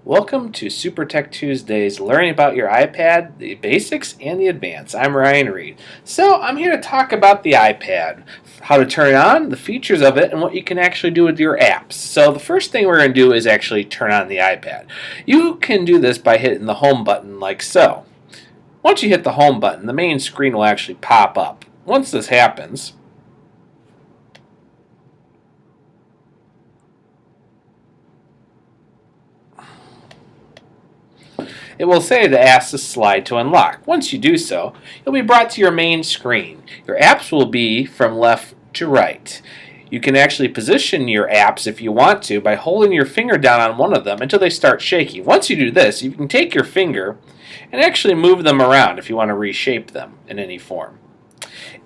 Welcome to Super Tech Tuesdays, learning about your iPad, the basics and the advanced. I'm Ryan Reed. So I'm here to talk about the iPad, how to turn it on, the features of it, and what you can actually do with your apps. So the first thing we're going to do is actually turn on the iPad. You can do this by hitting the home button like so. Once you hit the home button, the main screen will actually pop up. Once this happens, it will say to ask the slide to unlock. Once you do so, you'll be brought to your main screen. Your apps will be from left to right. You can actually position your apps if you want to by holding your finger down on one of them until they start shaking. Once you do this, you can take your finger and actually move them around if you want to reshape them in any form.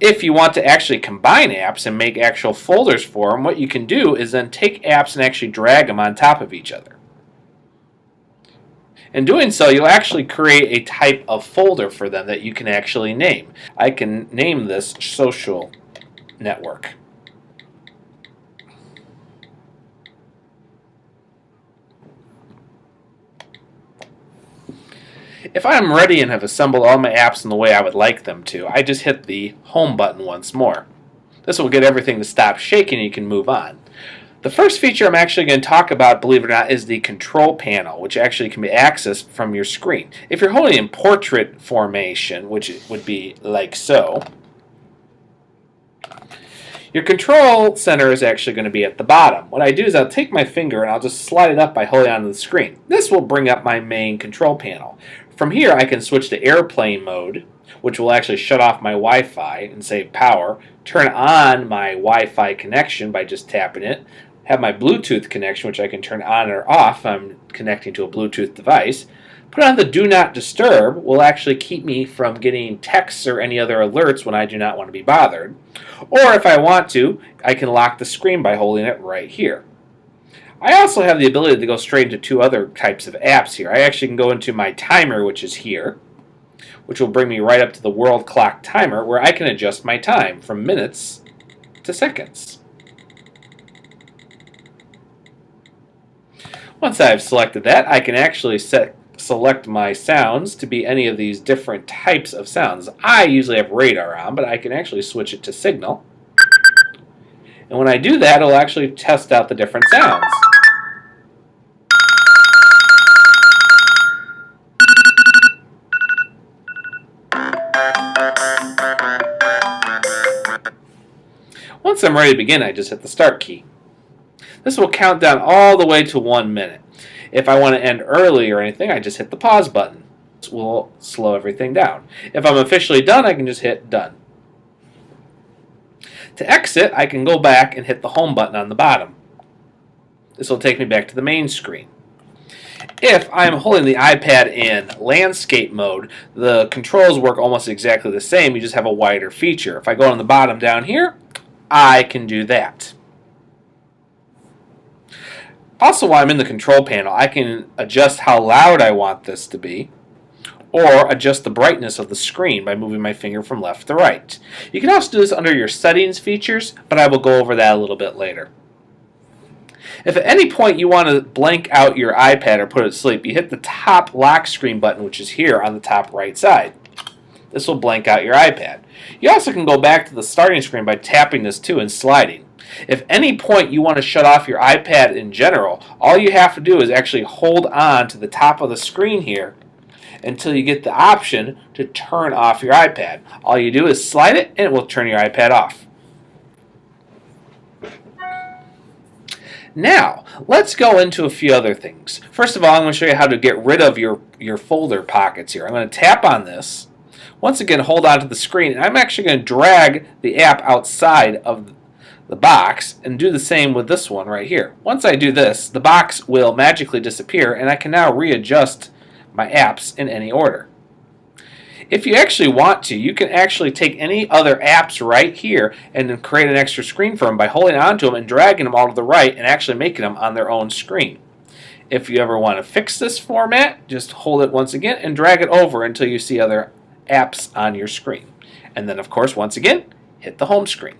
If you want to actually combine apps and make actual folders for them, what you can do is then take apps and actually drag them on top of each other. In doing so, you'll actually create a type of folder for them that you can actually name. I can name this social network. If I'm ready and have assembled all my apps in the way I would like them to, I just hit the home button once more. This will get everything to stop shaking and you can move on. The first feature I'm actually going to talk about, believe it or not, is the control panel, which actually can be accessed from your screen. If you're holding in portrait formation, which would be like so, your control center is actually going to be at the bottom. What I do is I'll take my finger and I'll just slide it up by holding onto the screen. This will bring up my main control panel. From here I can switch to airplane mode, which will actually shut off my Wi-Fi and save power, turn on my Wi-Fi connection by just tapping it, have my Bluetooth connection, which I can turn on or off if I'm connecting to a Bluetooth device. Put on the Do Not Disturb will actually keep me from getting texts or any other alerts when I do not want to be bothered. Or if I want to, I can lock the screen by holding it right here. I also have the ability to go straight into two other types of apps here. I actually can go into my timer, which is here, which will bring me right up to the world clock timer, where I can adjust my time from minutes to seconds. Once I've selected that, I can actually select my sounds to be any of these different types of sounds. I usually have radar on, but I can actually switch it to signal. And when I do that, it'll actually test out the different sounds. Once I'm ready to begin, I just hit the start key. This will count down all the way to 1 minute. If I want to end early or anything, I just hit the pause button. This will slow everything down. If I'm officially done, I can just hit done. To exit, I can go back and hit the home button on the bottom. This will take me back to the main screen. If I'm holding the iPad in landscape mode, the controls work almost exactly the same. You just have a wider feature. If I go on the bottom down here, I can do that. Also, while I'm in the control panel, I can adjust how loud I want this to be, or adjust the brightness of the screen by moving my finger from left to right. You can also do this under your settings features, but I will go over that a little bit later. If at any point you want to blank out your iPad or put it to sleep, you hit the top lock screen button, which is here on the top right side. This will blank out your iPad. You also can go back to the starting screen by tapping this too and sliding. If any point you want to shut off your iPad in general, all you have to do is actually hold on to the top of the screen here until you get the option to turn off your iPad. All you do is slide it and it will turn your iPad off. Now, let's go into a few other things. First of all, I'm going to show you how to get rid of your folder pockets here. I'm going to tap on this. Once again, hold on to the screen, and I'm actually going to drag the app outside of the box and do the same with this one right here. Once I do this, the box will magically disappear, and I can now readjust my apps in any order. If you actually want to, you can actually take any other apps right here and then create an extra screen for them by holding onto them and dragging them all to the right and actually making them on their own screen. If you ever want to fix this format, just hold it once again and drag it over until you see other apps on your screen. And then, of course, once again, hit the home screen.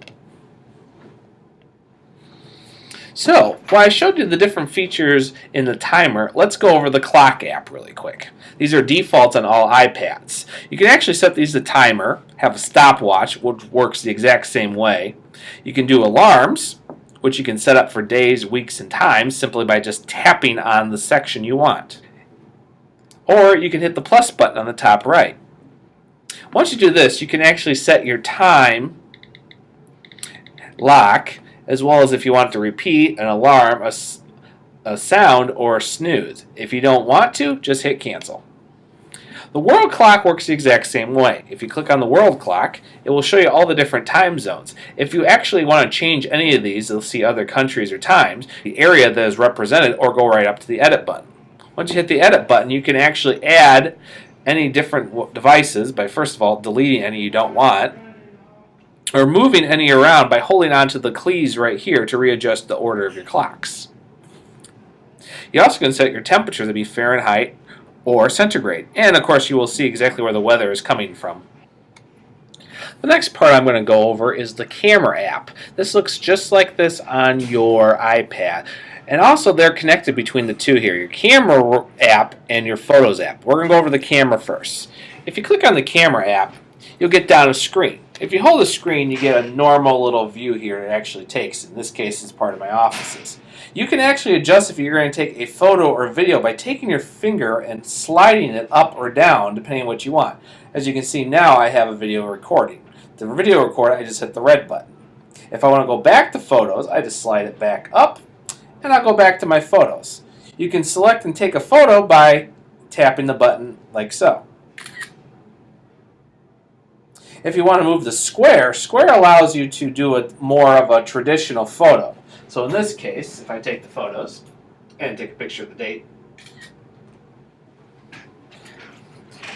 So, while I showed you the different features in the timer, let's go over the clock app really quick. These are defaults on all iPads. You can actually set these to timer, have a stopwatch, which works the exact same way. You can do alarms, which you can set up for days, weeks, and times simply by just tapping on the section you want. Or you can hit the plus button on the top right. Once you do this, you can actually set your time lock, as well as if you want to repeat, an alarm, a sound, or a snooze. If you don't want to, just hit cancel. The world clock works the exact same way. If you click on the world clock, it will show you all the different time zones. If you actually want to change any of these, you'll see other countries or times, the area that is represented, or go right up to the edit button. Once you hit the edit button, you can actually add any different devices by, first of all, deleting any you don't want, or moving any around by holding onto the keys right here to readjust the order of your clocks. You also can set your temperature to be Fahrenheit or centigrade, and of course you will see exactly where the weather is coming from. The next part I'm going to go over is the camera app. This looks just like this on your iPad. And also they're connected between the two here, your camera app and your photos app. We're going to go over the camera first. If you click on the camera app, you'll get down a screen. If you hold the screen, you get a normal little view here it actually takes. In this case, it's part of my offices. You can actually adjust if you're going to take a photo or video by taking your finger and sliding it up or down, depending on what you want. As you can see now, I have a video recording. To video record, I just hit the red button. If I want to go back to photos, I just slide it back up, and I'll go back to my photos. You can select and take a photo by tapping the button like so. If you want to move the square allows you to do more of a traditional photo. So in this case, if I take the photos and take a picture of the date,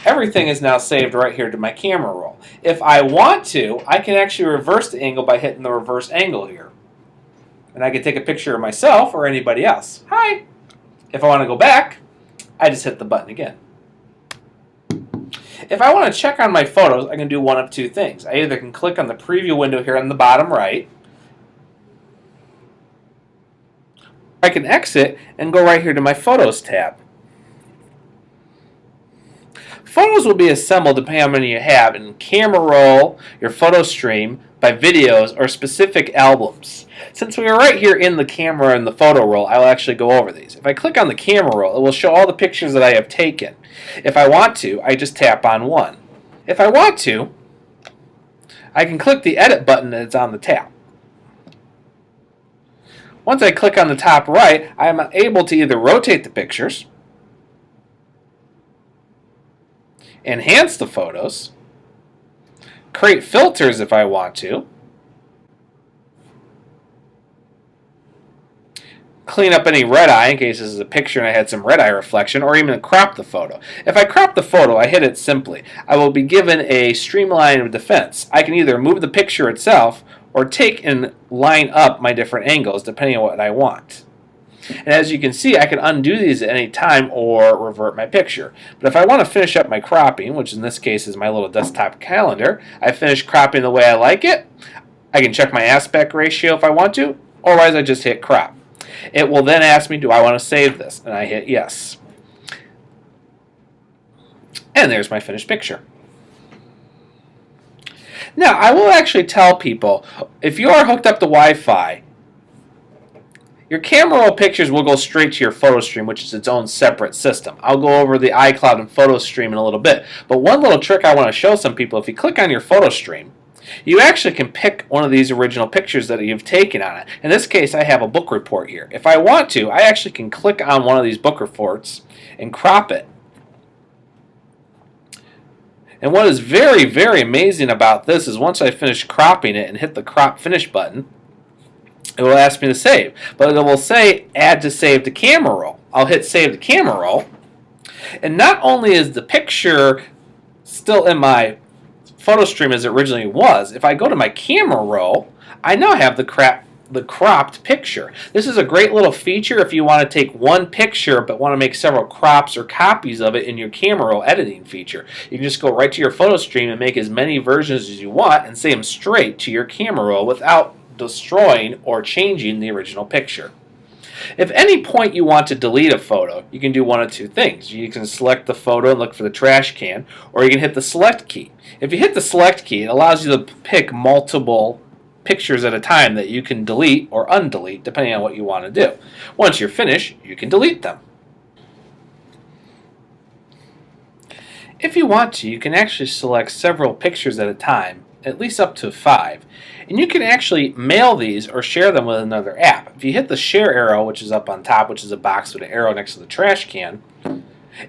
everything is now saved right here to my camera roll. If I want to, I can actually reverse the angle by hitting the reverse angle here. And I can take a picture of myself or anybody else. Hi! If I want to go back, I just hit the button again. If I want to check on my photos, I can do one of two things. I either can click on the preview window here on the bottom right. I can exit and go right here to my Photos tab. Photos will be assembled depending on how many you have in camera roll, your photo stream, by videos, or specific albums. Since we are right here in the camera and the photo roll, I'll actually go over these. If I click on the camera roll, it will show all the pictures that I have taken. If I want to, I just tap on one. If I want to, I can click the edit button that's on the tab. Once I click on the top right, I am able to either rotate the pictures, enhance the photos, create filters if I want to, clean up any red eye in case this is a picture and I had some red eye reflection, or even crop the photo. If I crop the photo, I hit it simply. I will be given a streamline of defense. I can either move the picture itself or take and line up my different angles depending on what I want. And as you can see, I can undo these at any time or revert my picture. But if I want to finish up my cropping, which in this case is my little desktop calendar, I finish cropping the way I like it. I can check my aspect ratio if I want to, or otherwise I just hit crop. It will then ask me, do I want to save this? And I hit yes. And there's my finished picture. Now, I will actually tell people, if you are hooked up to Wi-Fi, your camera roll pictures will go straight to your photo stream, which is its own separate system. I'll go over the iCloud and photo stream in a little bit. But one little trick I want to show some people, if you click on your photo stream, you actually can pick one of these original pictures that you've taken on it. In this case, I have a book report here. If I want to, I actually can click on one of these book reports and crop it. And what is very, very amazing about this is once I finish cropping it and hit the crop finish button, it will ask me to save. But it will say add to save to camera roll. I'll hit save to camera roll. And not only is the picture still in my photo stream as it originally was, if I go to my camera roll, I now have the cropped picture. This is a great little feature if you want to take one picture but want to make several crops or copies of it in your camera roll editing feature. You can just go right to your photo stream and make as many versions as you want and save them straight to your camera roll without destroying or changing the original picture. If at any point you want to delete a photo, you can do one of two things. You can select the photo and look for the trash can, or you can hit the select key. If you hit the select key, it allows you to pick multiple pictures at a time that you can delete or undelete depending on what you want to do. Once you're finished, you can delete them. If you want to, you can actually select several pictures at a time, at least up to 5, and you can actually mail these or share them with another app. If you hit the share arrow, which is up on top, which is a box with an arrow next to the trash can,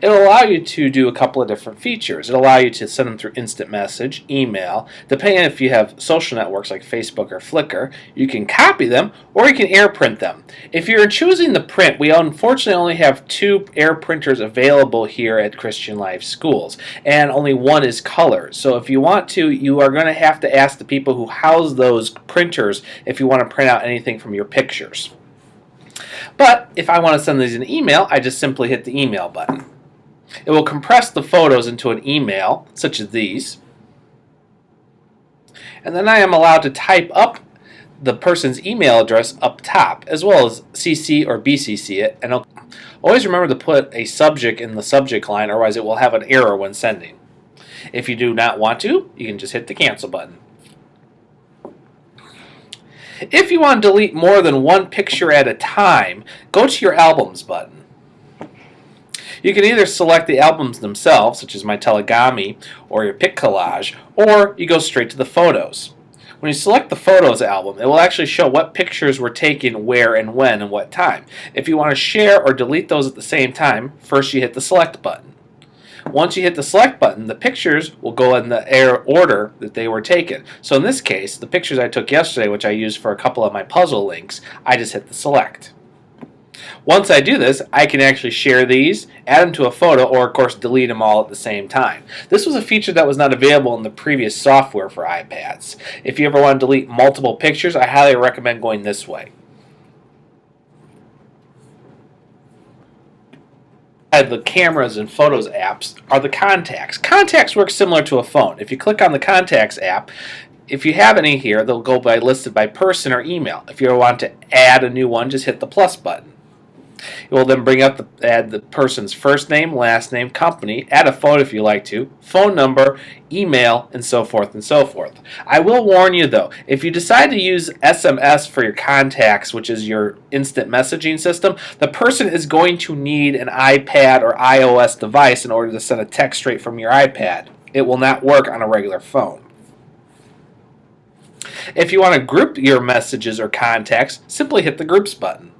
it'll allow you to do a couple of different features. It'll allow you to send them through instant message, email, depending on if you have social networks like Facebook or Flickr. You can copy them or you can air print them. If you're choosing the print, we unfortunately only have 2 air printers available here at Christian Life Schools, and only one is color. So if you want to, you are going to have to ask the people who house those printers if you want to print out anything from your pictures. But if I want to send these an email, I just simply hit the email button. It will compress the photos into an email, such as these. And then I am allowed to type up the person's email address up top, as well as CC or BCC it. And I'll always remember to put a subject in the subject line, otherwise it will have an error when sending. If you do not want to, you can just hit the cancel button. If you want to delete more than one picture at a time, go to your albums button. You can either select the albums themselves, such as my Telegami or your Pic Collage, or you go straight to the photos. When you select the photos album, it will actually show what pictures were taken where and when and what time. If you want to share or delete those at the same time, first you hit the select button. Once you hit the select button, the pictures will go in the order that they were taken. So in this case, the pictures I took yesterday, which I used for a couple of my puzzle links, I just hit the select. Once I do this, I can actually share these, add them to a photo, or of course delete them all at the same time. This was a feature that was not available in the previous software for iPads. If you ever want to delete multiple pictures, I highly recommend going this way. The cameras and photos apps are the contacts. Contacts work similar to a phone. If you click on the contacts app, if you have any here, they'll go listed by person or email. If you want to add a new one, just hit the plus button. It will then bring up add the person's first name, last name, company, add a photo if you like to, phone number, email, and so forth and so forth. I will warn you though, if you decide to use SMS for your contacts, which is your instant messaging system, the person is going to need an iPad or iOS device in order to send a text straight from your iPad. It will not work on a regular phone. If you want to group your messages or contacts, simply hit the Groups button.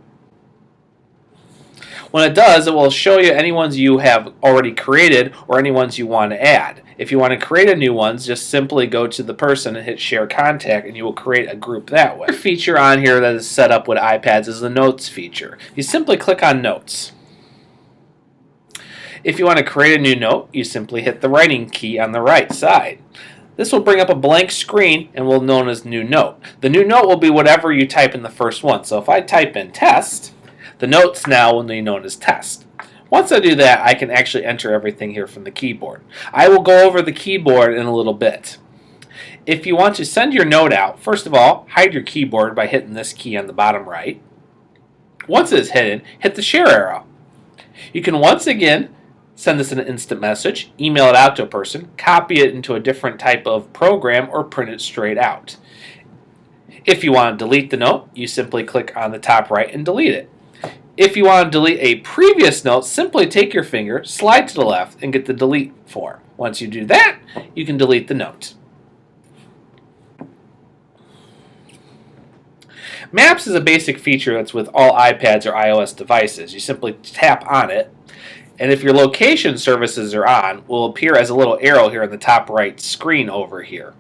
When it does, it will show you any ones you have already created or any ones you want to add. If you want to create a new one, just simply go to the person and hit Share Contact and you will create a group that way. Another feature on here that is set up with iPads is the Notes feature. You simply click on Notes. If you want to create a new note, you simply hit the writing key on the right side. This will bring up a blank screen and will be known as New Note. The new note will be whatever you type in the first one. So if I type in test, the notes now will be known as test. Once I do that, I can actually enter everything here from the keyboard. I will go over the keyboard in a little bit. If you want to send your note out, first of all, hide your keyboard by hitting this key on the bottom right. Once it is hidden, hit the share arrow. You can once again send this in an instant message, email it out to a person, copy it into a different type of program, or print it straight out. If you want to delete the note, you simply click on the top right and delete it. If you want to delete a previous note, simply take your finger, slide to the left, and get the delete form. Once you do that, you can delete the note. Maps is a basic feature that's with all iPads or iOS devices. You simply tap on it, and if your location services are on, it will appear as a little arrow here in the top right screen over here.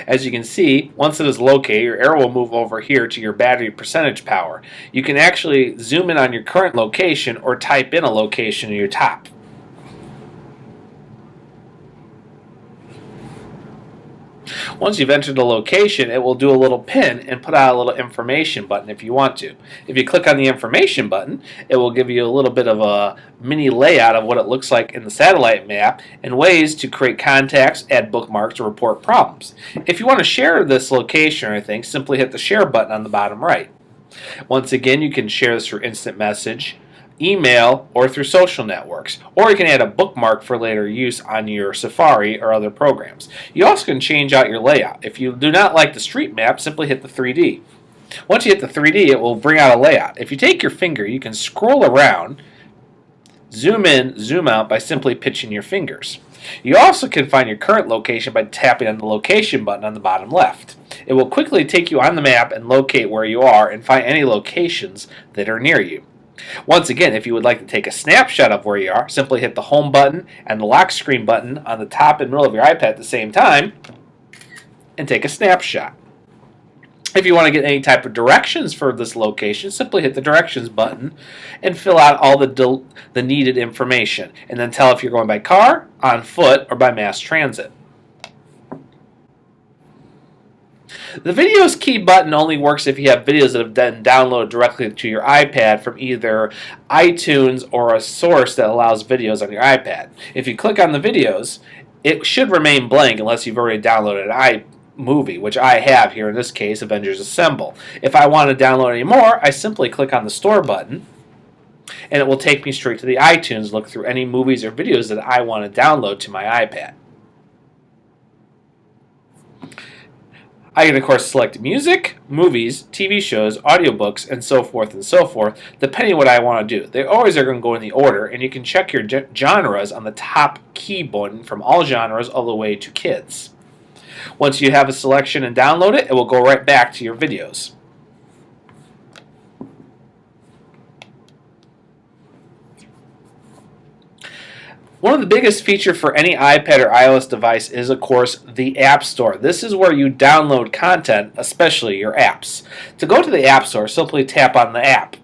As you can see, once it is located, your arrow will move over here to your battery percentage power. You can actually zoom in on your current location or type in a location in your top. Once you've entered the location, it will do a little pin and put out a little information button if you want to. If you click on the information button, it will give you a little bit of a mini layout of what it looks like in the satellite map and ways to create contacts, add bookmarks, or report problems. If you want to share this location or anything, simply hit the share button on the bottom right. Once again, you can share this through instant message, email, or through social networks, or you can add a bookmark for later use on your Safari or other programs. You also can change out your layout. If you do not like the street map, simply hit the 3D. Once you hit the 3D, it will bring out a layout. If you take your finger, you can scroll around, zoom in, zoom out by simply pitching your fingers. You also can find your current location by tapping on the location button on the bottom left. It will quickly take you on the map and locate where you are and find any locations that are near you. Once again, if you would like to take a snapshot of where you are, simply hit the home button and the lock screen button on the top and middle of your iPad at the same time and take a snapshot. If you want to get any type of directions for this location, simply hit the directions button and fill out all the needed information, and then tell if you're going by car, on foot, or by mass transit. The Videos key button only works if you have videos that have been downloaded directly to your iPad from either iTunes or a source that allows videos on your iPad. If you click on the videos, it should remain blank unless you've already downloaded an iMovie, which I have here in this case, Avengers Assemble. If I want to download any more, I simply click on the Store button, and it will take me straight to the iTunes, look through any movies or videos that I want to download to my iPad. I can, of course, select music, movies, TV shows, audiobooks, and so forth, depending on what I want to do. They always are going to go in the order, and you can check your genres on the top key button from all genres all the way to kids. Once you have a selection and download it, it will go right back to your videos. One of the biggest features for any iPad or iOS device is, of course, the App Store. This is where you download content, especially your apps. To go to the App Store, simply tap on the app.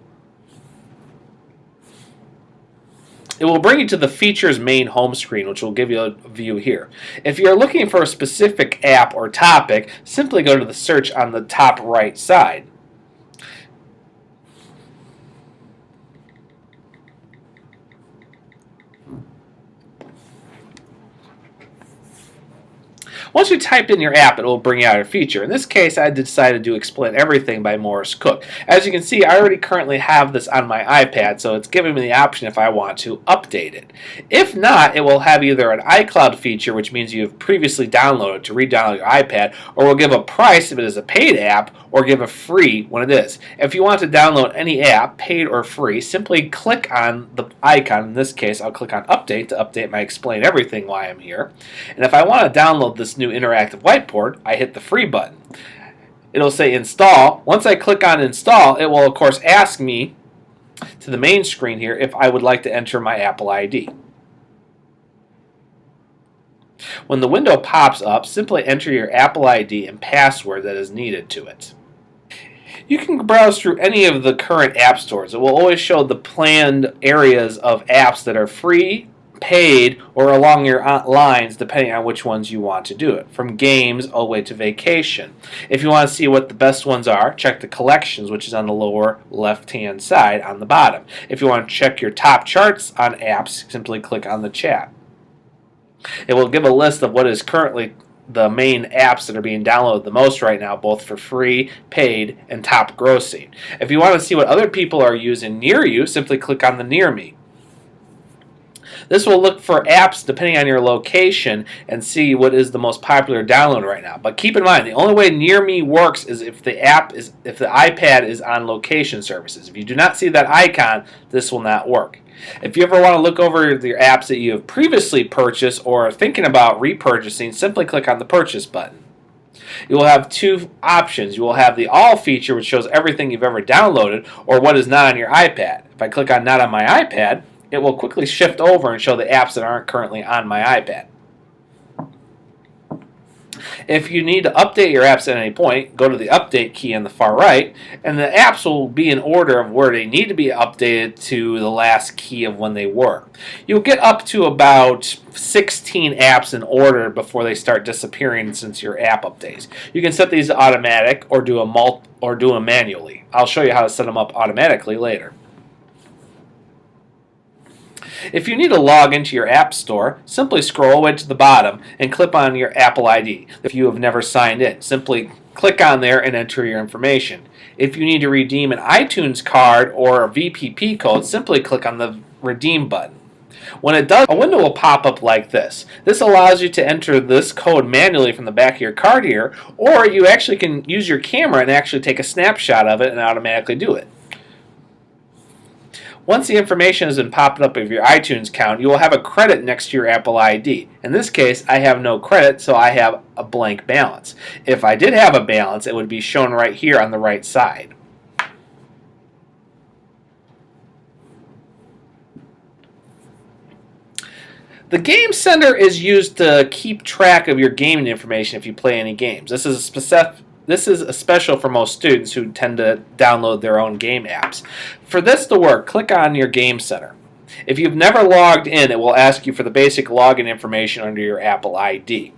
It will bring you to the Features main home screen, which will give you a view here. If you're looking for a specific app or topic, simply go to the search on the top right side. Once you type in your app, it will bring out a feature. In this case, I decided to explain everything by Morris Cook. As you can see, I already currently have this on my iPad, so it's giving me the option if I want to update it. If not, it will have either an iCloud feature, which means you have previously downloaded to re-download your iPad, or will give a price if it is a paid app, or give a free when it is. If you want to download any app, paid or free, simply click on the icon. In this case, I'll click on Update to update my Explain Everything while I'm here. And if I want to download this new interactive whiteboard, I hit the free button. It'll say Install. Once I click on Install, it will, of course, ask me to the main screen here if I would like to enter my Apple ID. When the window pops up, simply enter your Apple ID and password that is needed to it. You can browse through any of the current app stores. It will always show the planned areas of apps that are free, paid, or along your lines, depending on which ones you want to do it, from games all the way to vacation. If you want to see what the best ones are, check the collections, which is on the lower left-hand side on the bottom. If you want to check your top charts on apps, simply click on the chat. It will give a list of what is currently the main apps that are being downloaded the most right now, both for free, paid, and top grossing. If you want to see what other people are using near you, simply click on the Near Me. This will look for apps depending on your location and see what is the most popular download right now. But keep in mind, the only way Near Me works is if the iPad is on location services. If you do not see that icon, this will not work. If you ever want to look over your apps that you have previously purchased or are thinking about repurchasing, simply click on the Purchase button. You will have two options. You will have the All feature, which shows everything you've ever downloaded, or what is not on your iPad. If I click on Not on my iPad, it will quickly shift over and show the apps that aren't currently on my iPad. If you need to update your apps at any point, go to the update key on the far right, and the apps will be in order of where they need to be updated to the last key of when they were. You'll get up to about 16 apps in order before they start disappearing since your app updates. You can set these to automatic or do them manually. I'll show you how to set them up automatically later. If you need to log into your App Store, simply scroll all the way to the bottom and click on your Apple ID. If you have never signed in, simply click on there and enter your information. If you need to redeem an iTunes card or a VPP code, simply click on the Redeem button. When it does, a window will pop up like this. This allows you to enter this code manually from the back of your card here, or you actually can use your camera and actually take a snapshot of it and automatically do it. Once the information has been popped up of your iTunes account, you will have a credit next to your Apple ID. In this case, I have no credit, so I have a blank balance. If I did have a balance, it would be shown right here on the right side. The Game Center is used to keep track of your gaming information if you play any games. This is special for most students who tend to download their own game apps. For this to work, click on your Game Center. If you've never logged in, it will ask you for the basic login information under your Apple ID.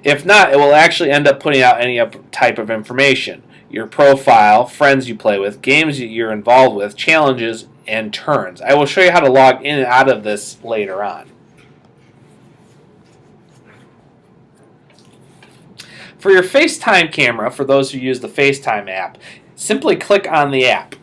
If not, it will actually end up putting out any type of information. Your profile, friends you play with, games you're involved with, challenges, and turns. I will show you how to log in and out of this later on. For your FaceTime camera, for those who use the FaceTime app, simply click on the app.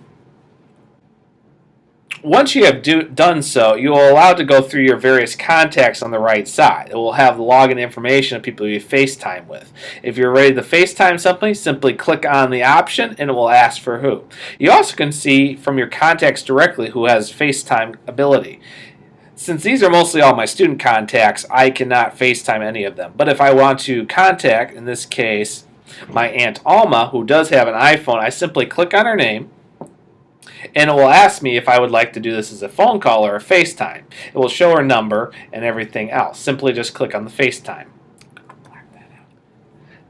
Once you have done so, you will allow it to go through your various contacts on the right side. It will have the login information of people you FaceTime with. If you're ready to FaceTime somebody, simply click on the option and it will ask for who. You also can see from your contacts directly who has FaceTime ability. Since these are mostly all my student contacts, I cannot FaceTime any of them. But if I want to contact, in this case, my Aunt Alma, who does have an iPhone, I simply click on her name, and it will ask me if I would like to do this as a phone call or a FaceTime. It will show her number and everything else. Simply just click on the FaceTime.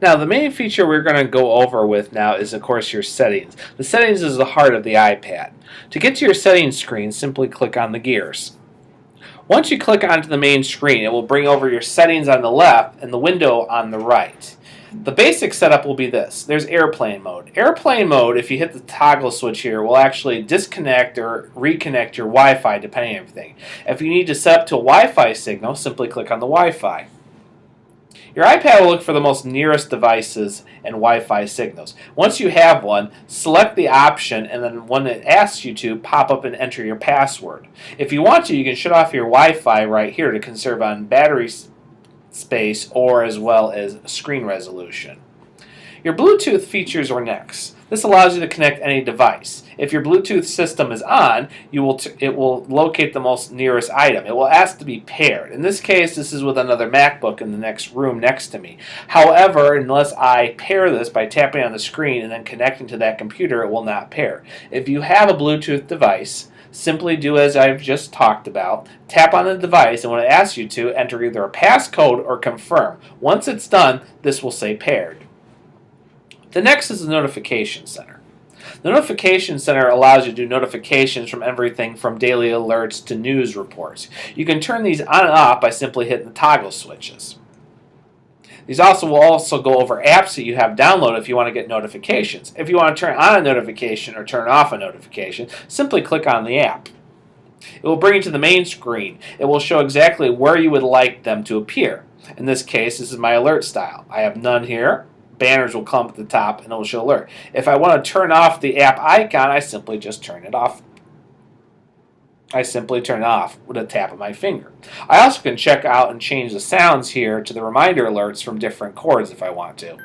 Now, the main feature we're going to go over with now is, of course, your settings. The settings is the heart of the iPad. To get to your settings screen, simply click on the gears. Once you click onto the main screen, it will bring over your settings on the left and the window on the right. The basic setup will be this. There's airplane mode. Airplane mode, if you hit the toggle switch here, will actually disconnect or reconnect your Wi-Fi depending on everything. If you need to set up to a Wi-Fi signal, simply click on the Wi-Fi. Your iPad will look for the most nearest devices and Wi-Fi signals. Once you have one, select the option and then when it asks you to, pop up and enter your password. If you want to, you can shut off your Wi-Fi right here to conserve on battery space or as well as screen resolution. Your Bluetooth features are next. This allows you to connect any device. If your Bluetooth system is on, it will locate the most nearest item. It will ask to be paired. In this case, this is with another MacBook in the next room next to me. However, unless I pair this by tapping on the screen and then connecting to that computer, it will not pair. If you have a Bluetooth device, simply do as I've just talked about. Tap on the device, and when it asks you to, enter either a passcode or confirm. Once it's done, this will say paired. The next is the Notification Center. The Notification Center allows you to do notifications from everything from daily alerts to news reports. You can turn these on and off by simply hitting the toggle switches. These will also go over apps that you have downloaded if you want to get notifications. If you want to turn on a notification or turn off a notification, simply click on the app. It will bring you to the main screen. It will show exactly where you would like them to appear. In this case, this is my alert style. I have none here. Banners will come at the top and it will show alert. If I want to turn off the app icon, I simply just turn it off. I simply turn it off with a tap of my finger. I also can check out and change the sounds here to the reminder alerts from different chords if I want to.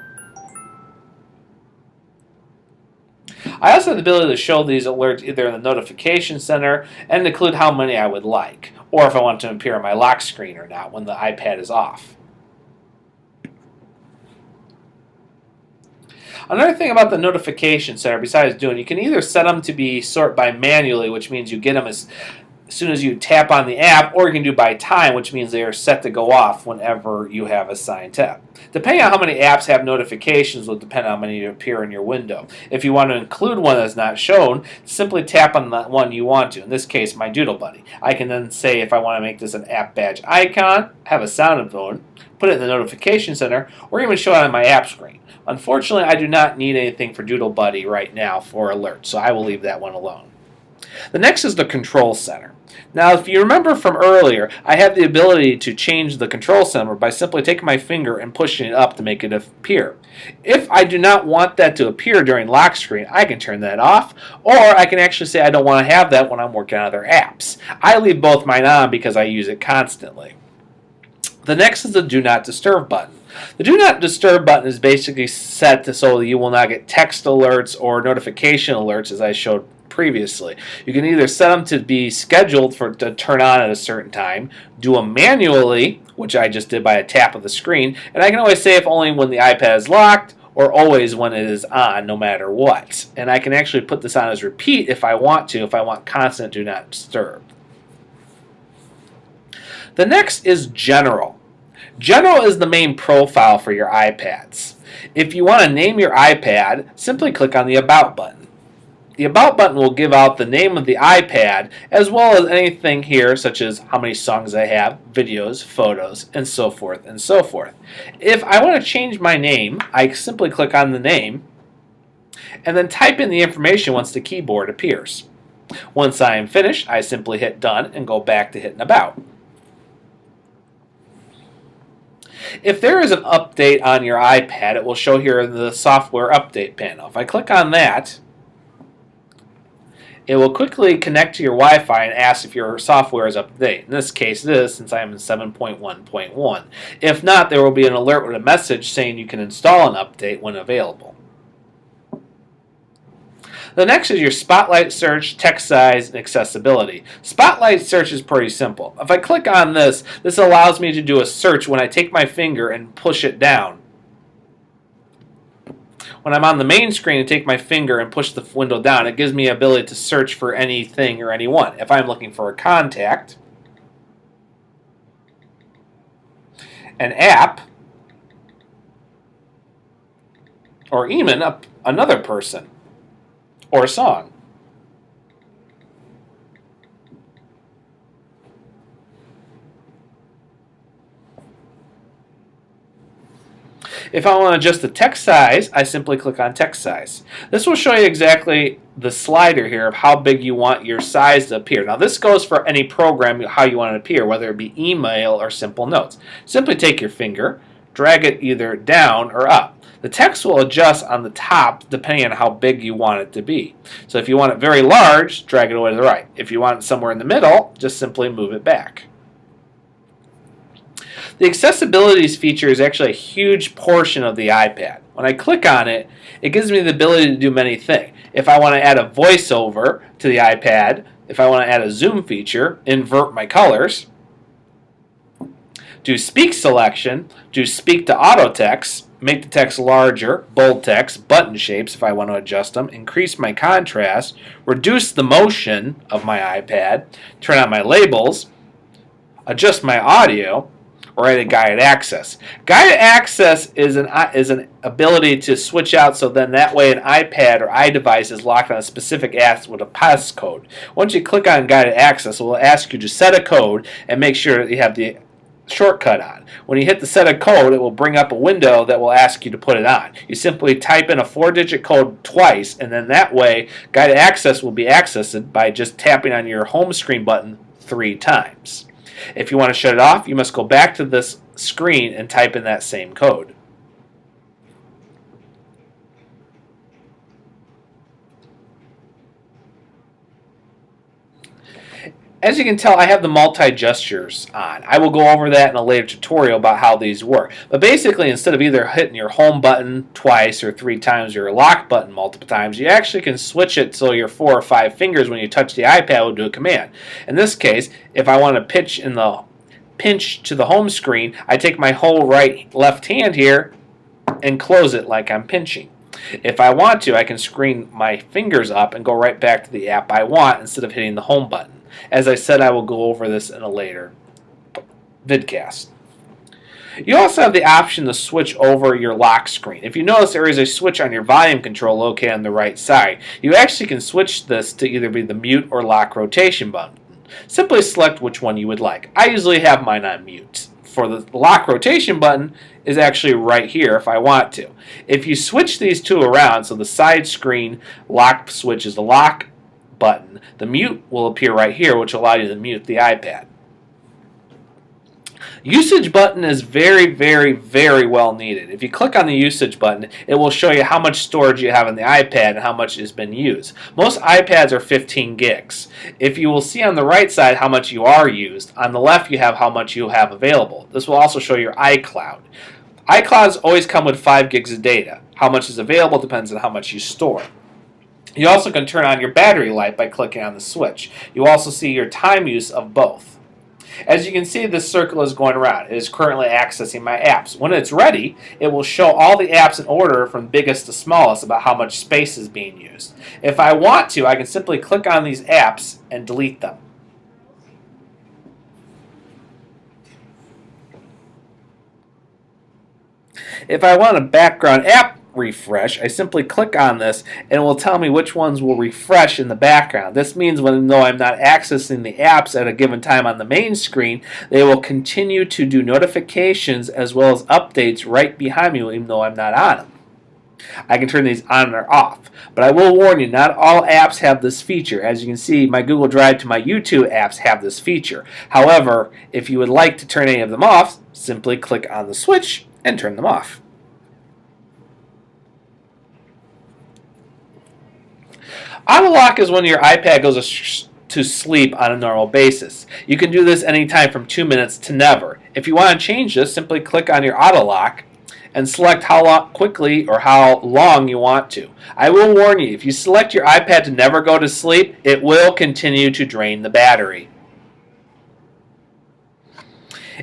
I also have the ability to show these alerts either in the Notification Center and include how many I would like, or if I want to appear on my lock screen or not when the iPad is off. Another thing about the Notification Center, besides you can either set them to be sort by manually, which means you get them as as soon as you tap on the app, or you can do by time, which means they are set to go off whenever you have a signed tap. Depending on how many apps have notifications will depend on how many appear in your window. If you want to include one that's not shown, simply tap on the one you want to, in this case, my Doodle Buddy. I can then say if I want to make this an app badge icon, have a sound tone, put it in the notification center, or even show it on my app screen. Unfortunately, I do not need anything for Doodle Buddy right now for alerts, so I will leave that one alone. The next is the control center. Now, if you remember from earlier, I have the ability to change the control center by simply taking my finger and pushing it up to make it appear. If I do not want that to appear during lock screen, I can turn that off, or I can actually say I don't want to have that when I'm working on other apps. I leave both mine on because I use it constantly. The next is the Do Not Disturb button. The Do Not Disturb button is basically set so that you will not get text alerts or notification alerts, as I showed previously. You can either set them to be scheduled to turn on at a certain time, do them manually, which I just did by a tap of the screen, and I can always say if only when the iPad is locked or always when it is on, no matter what. And I can actually put this on as repeat if I want to, if I want constant Do Not Disturb. The next is General. General is the main profile for your iPads. If you want to name your iPad, simply click on the About button. The About button will give out the name of the iPad as well as anything here such as how many songs I have, videos, photos, and so forth and so forth. If I want to change my name, I simply click on the name and then type in the information once the keyboard appears. Once I am finished, I simply hit Done and go back to hitting About. If there is an update on your iPad, it will show here in the software update panel. If I click on that, it will quickly connect to your Wi-Fi and ask if your software is up to date. In this case, it is, since I am in 7.1.1. If not, there will be an alert with a message saying you can install an update when available. The next is your Spotlight search, text size, and accessibility. Spotlight search is pretty simple. If I click on this, this allows me to do a search when I take my finger and push it down. When I'm on the main screen and take my finger and push the window down, it gives me the ability to search for anything or anyone. If I'm looking for a contact, an app, or even another person or a song. If I want to adjust the text size, I simply click on text size. This will show you exactly the slider here of how big you want your size to appear. Now this goes for any program, how you want it to appear, whether it be email or simple notes. Simply take your finger, drag it either down or up. The text will adjust on the top depending on how big you want it to be. So if you want it very large, drag it away to the right. If you want it somewhere in the middle, just simply move it back. The accessibility feature is actually a huge portion of the iPad. When I click on it, it gives me the ability to do many things. If I want to add a voiceover to the iPad, if I want to add a zoom feature, invert my colors, do speak selection, do speak to auto text, make the text larger, bold text, button shapes if I want to adjust them, increase my contrast, reduce the motion of my iPad, turn on my labels, adjust my audio, or add a guided access. Guided access is an ability to switch out so then that way an iPad or iDevice is locked on a specific app with a passcode. Once you click on guided access, it will ask you to set a code and make sure that you have the shortcut on. When you hit the set a code, it will bring up a window that will ask you to put it on. You simply type in a 4-digit code twice, and then that way guided access will be accessed by just tapping on your home screen button 3 times. If you want to shut it off, you must go back to this screen and type in that same code. As you can tell, I have the multi-gestures on. I will go over that in a later tutorial about how these work. But basically, instead of either hitting your home button twice or 3 times or your lock button multiple times, you actually can switch it so your 4 or 5 fingers when you touch the iPad will do a command. In this case, if I want to pinch to the home screen, I take my whole left hand here and close it like I'm pinching. If I want to, I can screen my fingers up and go right back to the app I want instead of hitting the home button. As I said, I will go over this in a later vidcast. You also have the option to switch over your lock screen. If you notice there is a switch on your volume control located on the right side, you actually can switch this to either be the mute or lock rotation button. Simply select which one you would like. I usually have mine on mute. For the lock rotation button is actually right here if I want to. If you switch these two around, so the side screen lock switch is the lock button, the mute will appear right here, which will allow you to mute the iPad. Usage button is very, very, very well needed. If you click on the usage button, it will show you how much storage you have on the iPad and how much has been used. Most iPads are 15 gigs. If you will see on the right side how much you are used, on the left you have how much you have available. This will also show your iCloud. iClouds always come with 5 gigs of data. How much is available depends on how much you store. You also can turn on your battery light by clicking on the switch. You also see your time use of both. As you can see, this circle is going around. It is currently accessing my apps. When it's ready, it will show all the apps in order from biggest to smallest about how much space is being used. If I want to, I can simply click on these apps and delete them. If I want a background app refresh, I simply click on this and it will tell me which ones will refresh in the background. This means when though I'm not accessing the apps at a given time on the main screen, they will continue to do notifications as well as updates right behind me even though I'm not on them. I can turn these on or off, but I will warn you, not all apps have this feature. As you can see, my Google Drive to my YouTube apps have this feature. However, if you would like to turn any of them off, simply click on the switch and turn them off. Auto lock is when your iPad goes to sleep on a normal basis. You can do this anytime from 2 minutes to never. If you want to change this, simply click on your auto lock and select how quickly or how long you want to. I will warn you, if you select your iPad to never go to sleep, it will continue to drain the battery.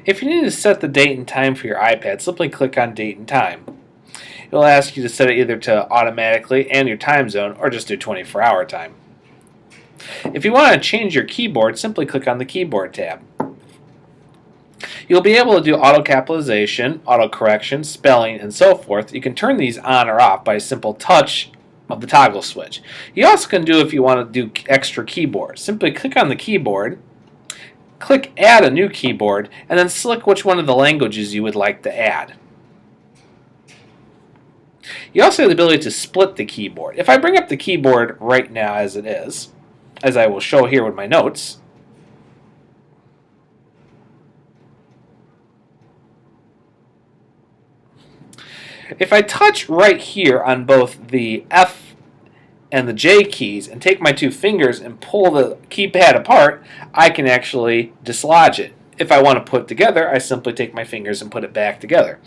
If you need to set the date and time for your iPad, simply click on date and time. It will ask you to set it either to automatically and your time zone or just do 24-hour time. If you want to change your keyboard, simply click on the keyboard tab. You'll be able to do auto capitalization, auto correction, spelling, and so forth. You can turn these on or off by a simple touch of the toggle switch. You also can do if you want to do extra keyboards. Simply click on the keyboard, click add a new keyboard, and then select which one of the languages you would like to add. You also have the ability to split the keyboard. If I bring up the keyboard right now as it is, as I will show here with my notes, if I touch right here on both the F and the J keys and take my 2 fingers and pull the keypad apart, I can actually dislodge it. If I want to put it together, I simply take my fingers and put it back together.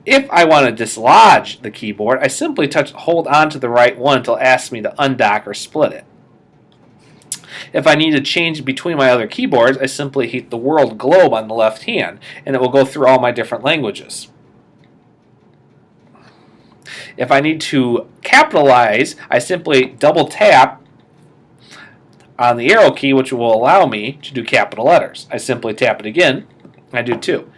If I want to dislodge the keyboard, I simply hold on to the right one until it asks me to undock or split it. If I need to change between my other keyboards, I simply hit the world globe on the left hand, and it will go through all my different languages. If I need to capitalize, I simply double tap on the arrow key, which will allow me to do capital letters. I simply tap it again, and I do 2.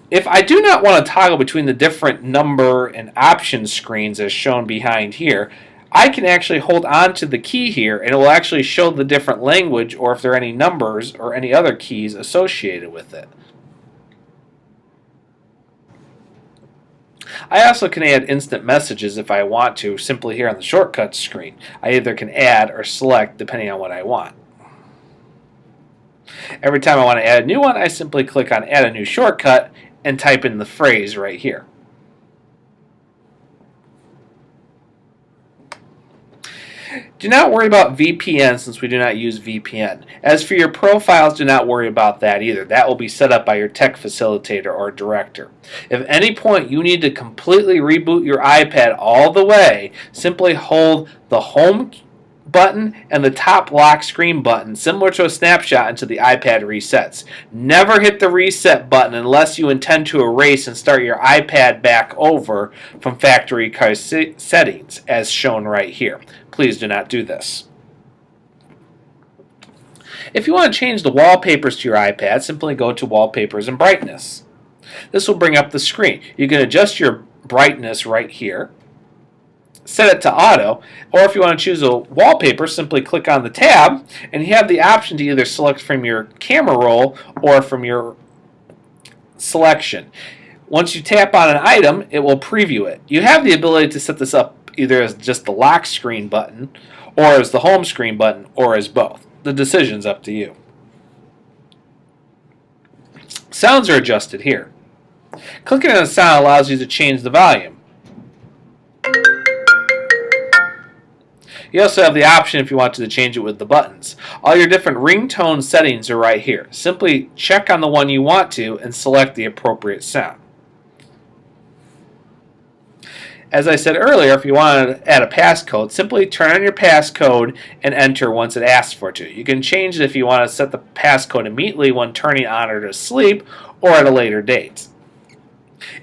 If I do not want to toggle between the different number and option screens as shown behind here, I can actually hold on to the key here, and it will actually show the different language or if there are any numbers or any other keys associated with it. I also can add instant messages if I want to, simply here on the shortcuts screen. I either can add or select depending on what I want. Every time I want to add a new one, I simply click on add a new shortcut and type in the phrase right here. Do not worry about VPN since we do not use VPN. As for your profiles, do not worry about that either. That will be set up by your tech facilitator or director. If at any point you need to completely reboot your iPad all the way, simply hold the home button and the top lock screen button, similar to a snapshot, until the iPad resets. Never hit the reset button unless you intend to erase and start your iPad back over from factory settings, as shown right here. Please do not do this. If you want to change the wallpapers to your iPad, simply go to Wallpapers and Brightness. This will bring up the screen. You can adjust your brightness right here, set it to auto, or if you want to choose a wallpaper, simply click on the tab, and you have the option to either select from your camera roll or from your selection. Once you tap on an item, it will preview it. You have the ability to set this up either as just the lock screen button, or as the home screen button, or as both. The decision's up to you. Sounds are adjusted here. Clicking on a sound allows you to change the volume. You also have the option if you want to change it with the buttons. All your different ringtone settings are right here. Simply check on the one you want to and select the appropriate sound. As I said earlier, if you want to add a passcode, simply turn on your passcode and enter once it asks for it to. You can change it if you want to set the passcode immediately when turning on or to sleep, or at a later date.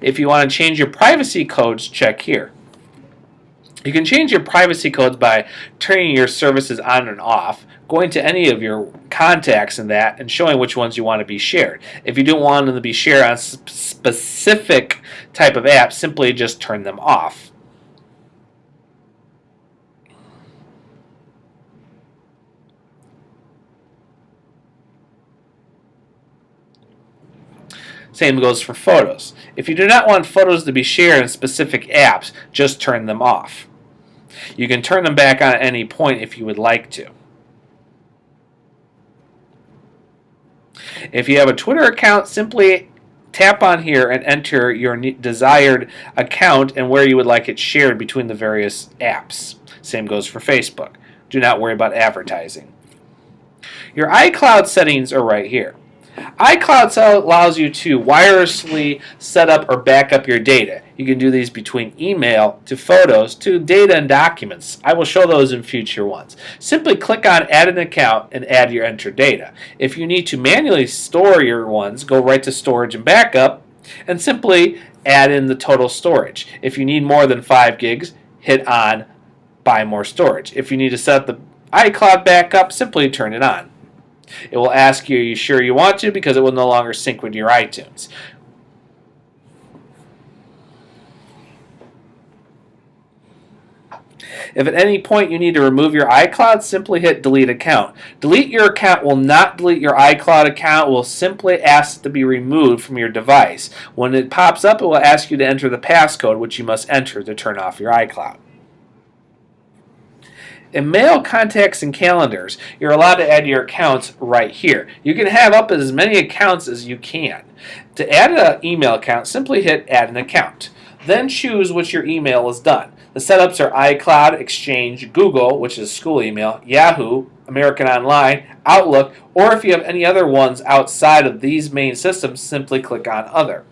If you want to change your privacy codes, check here. You can change your privacy codes by turning your services on and off, going to any of your contacts in that, and showing which ones you want to be shared. If you don't want them to be shared on specific type of apps, simply just turn them off. Same goes for photos. If you do not want photos to be shared in specific apps, just turn them off. You can turn them back on at any point if you would like to. If you have a Twitter account, simply tap on here and enter your desired account and where you would like it shared between the various apps. Same goes for Facebook. Do not worry about advertising. Your iCloud settings are right here. iCloud allows you to wirelessly set up or back up your data. You can do these between email to photos to data and documents. I will show those in future ones. Simply click on Add an Account and add your entered data. If you need to manually store your ones, go right to Storage and Backup and simply add in the total storage. If you need more than 5 gigs, hit on Buy More Storage. If you need to set the iCloud backup, simply turn it on. It will ask you, are you sure you want to, because it will no longer sync with your iTunes. If at any point you need to remove your iCloud, simply hit Delete Account. Delete your account will not delete your iCloud account. It will simply ask it to be removed from your device. When it pops up, it will ask you to enter the passcode, which you must enter to turn off your iCloud. In Mail, Contacts, and Calendars, you're allowed to add your accounts right here. You can have up as many accounts as you can. To add an email account, simply hit Add an Account. Then choose which your email is done. The setups are iCloud, Exchange, Google, which is school email, Yahoo, American Online, Outlook, or if you have any other ones outside of these main systems, simply click on Other.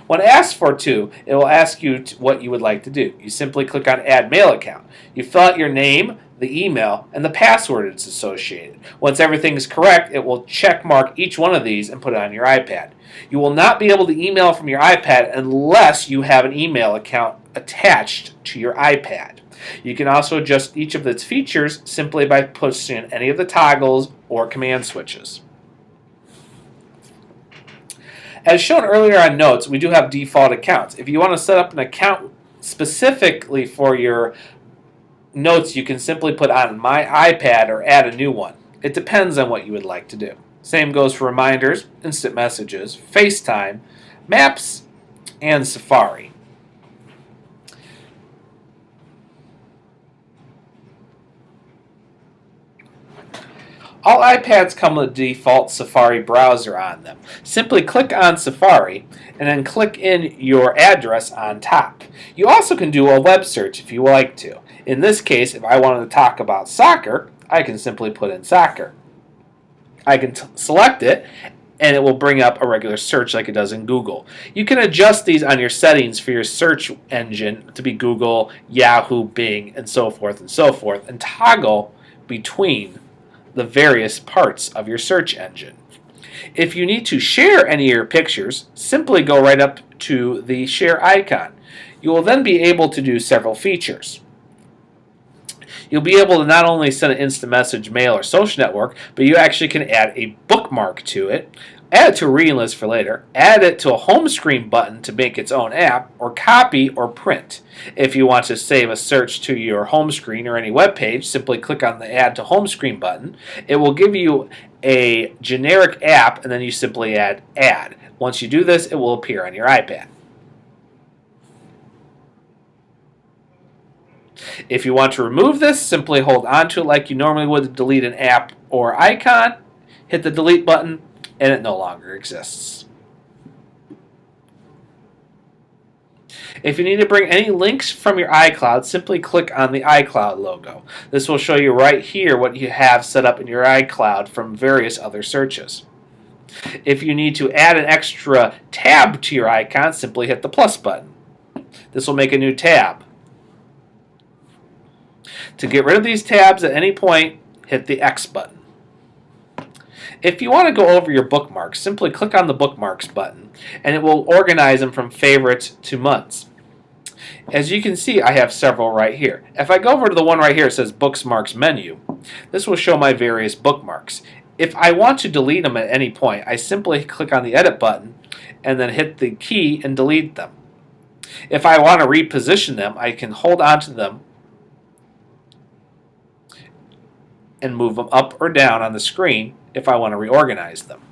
When asked for to, it will ask you what you would like to do. You simply click on Add Mail Account. You fill out your name, the email, and the password it's associated. Once everything is correct, it will check mark each one of these and put it on your iPad. You will not be able to email from your iPad unless you have an email account attached to your iPad. You can also adjust each of its features simply by pushing any of the toggles or command switches. As shown earlier on Notes, we do have default accounts. If you want to set up an account specifically for your Notes, you can simply put on My iPad or add a new one. It depends on what you would like to do. Same goes for Reminders, Instant Messages, FaceTime, Maps, and Safari. All iPads come with a default Safari browser on them. Simply click on Safari and then click in your address on top. You also can do a web search if you like to. In this case, if I wanted to talk about soccer, I can simply put in soccer. I can select it and it will bring up a regular search like it does in Google. You can adjust these on your settings for your search engine to be Google, Yahoo, Bing, and so forth, and toggle between the various parts of your search engine. If you need to share any of your pictures, simply go right up to the share icon. You will then be able to do several features. You'll be able to not only send an instant message, mail, or social network, but you actually can add a bookmark to it, add it to a reading list for later, add it to a home screen button to make its own app, or copy or print. If you want to save a search to your home screen or any web page, simply click on the Add to Home Screen button. It will give you a generic app, and then you simply add Add. Once you do this, it will appear on your iPad. If you want to remove this, simply hold onto it like you normally would delete an app or icon, hit the delete button, and it no longer exists. If you need to bring any links from your iCloud, simply click on the iCloud logo. This will show you right here what you have set up in your iCloud from various other searches. If you need to add an extra tab to your icon, simply hit the plus button. This will make a new tab. To get rid of these tabs at any point, hit the X button. If you want to go over your bookmarks, simply click on the Bookmarks button, and it will organize them from favorites to months. As you can see, I have several right here. If I go over to the one right here, it says Bookmarks menu. This will show my various bookmarks. If I want to delete them at any point, I simply click on the Edit button and then hit the key and delete them. If I want to reposition them, I can hold onto them and move them up or down on the screen if I want to reorganize them.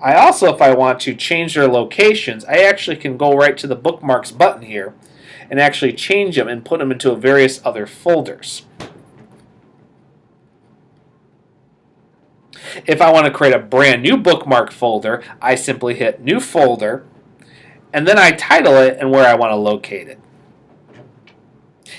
I also, if I want to change their locations, I actually can go right to the Bookmarks button here and actually change them and put them into various other folders. If I want to create a brand new bookmark folder, I simply hit New Folder, and then I title it and where I want to locate it.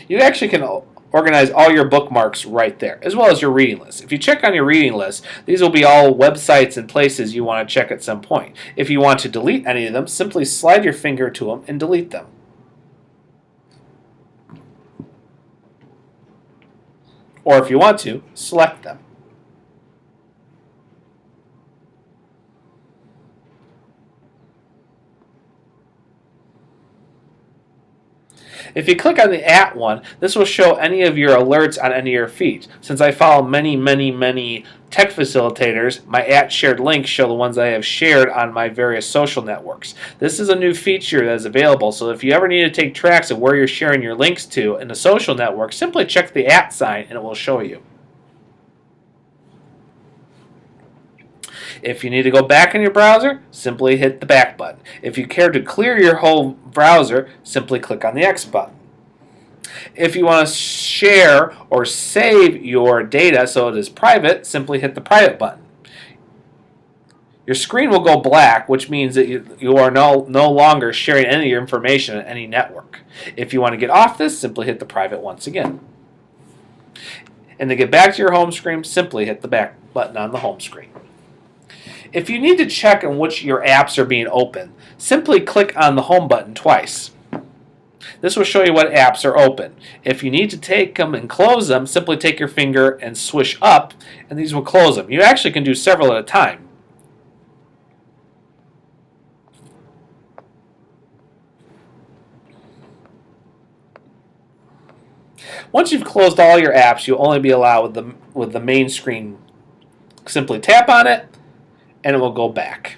You actually can organize all your bookmarks right there, as well as your reading list. If you check on your reading list, these will be all websites and places you want to check at some point. If you want to delete any of them, simply slide your finger to them and delete them. Or if you want to, select them. If you click on the at one, this will show any of your alerts on any of your feeds. Since I follow many tech facilitators, my at shared links show the ones I have shared on my various social networks. This is a new feature that is available, so if you ever need to take tracks of where you're sharing your links to in a social network, simply check the at sign and it will show you. If you need to go back in your browser, simply hit the back button. If you care to clear your whole browser, simply click on the X button. If you want to share or save your data so it is private, simply hit the private button. Your screen will go black, which means that you are no longer sharing any of your information on any network. If you want to get off this, simply hit the private once again. And to get back to your home screen, simply hit the back button on the home screen. If you need to check on which your apps are being opened, simply click on the home button twice. This will show you what apps are open. If you need to take them and close them, simply take your finger and swish up, and these will close them. You actually can do several at a time. Once you've closed all your apps, you'll only be allowed with the main screen. Simply tap on it, and it will go back.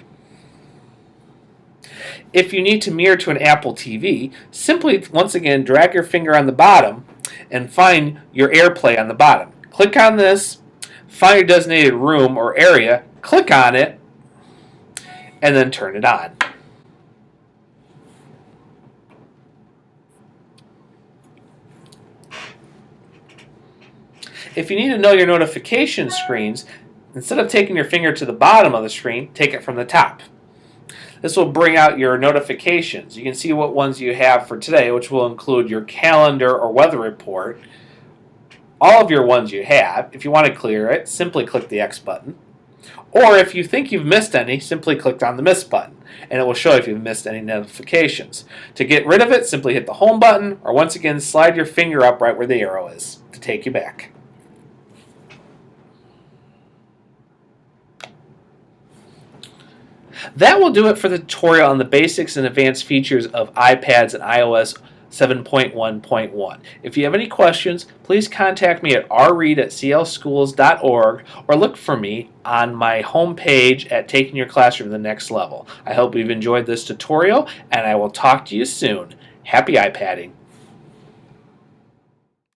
If you need to mirror to an Apple TV, simply, once again, drag your finger on the bottom and find your AirPlay on the bottom. Click on this, find your designated room or area, click on it, and then turn it on. If you need to know your notification screens, instead of taking your finger to the bottom of the screen, take it from the top. This will bring out your notifications. You can see what ones you have for today, which will include your calendar or weather report, all of your ones you have. If you want to clear it, simply click the X button. Or if you think you've missed any, simply click on the Miss button, and it will show if you've missed any notifications. To get rid of it, simply hit the Home button, or once again, slide your finger up right where the arrow is to take you back. That will do it for the tutorial on the basics and advanced features of iPads and iOS 7.1.1. If you have any questions, please contact me at rread@clschools.org or look for me on my homepage at Taking Your Classroom to the Next Level. I hope you've enjoyed this tutorial, and I will talk to you soon. Happy iPadding!